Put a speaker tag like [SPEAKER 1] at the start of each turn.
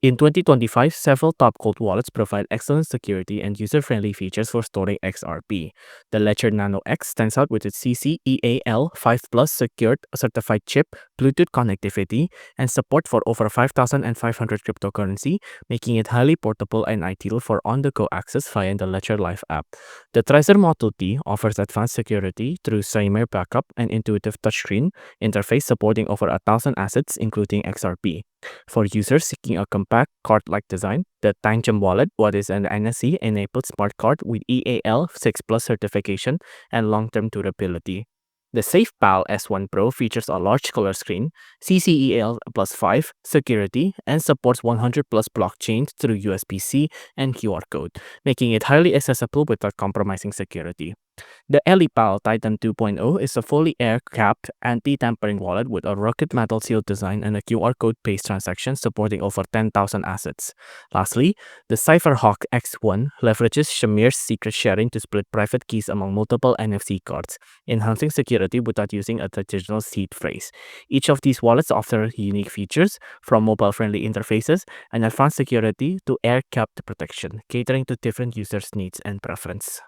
[SPEAKER 1] In 2025, several top gold wallets provide excellent security and user-friendly features for storing XRP. The Ledger Nano X stands out with its CCEAL 5 Plus secured certified chip, Bluetooth connectivity, and support for over 5,500 cryptocurrency, making it highly portable and ideal for on-the-go access via the Ledger Live app. The Trezor Moto T offers advanced security through SIMR backup and intuitive touchscreen interface supporting over 1,000 assets, including XRP. For users seeking a compact card-like design, the Tangem wallet, what is an NSE-enabled smart card with EAL 6 Plus certification and long-term durability. The SafePal S1 Pro features a large color screen, CCEL plus 5 security, and supports 100 plus blockchains through USB-C and QR code, making it highly accessible without compromising security. The EliPal Titan 2.0 is a fully air-capped anti-tampering wallet with a rugged metal seal design and a QR code-based transaction supporting over 10,000 assets. Lastly, the CipherHawk X1 leverages Shamir's secret sharing to split private keys among multiple NFC cards, enhancing security without using a traditional seed phrase. Each of these wallets offer unique features, from mobile-friendly interfaces and advanced security to air-capped protection, catering to different users' needs and preference.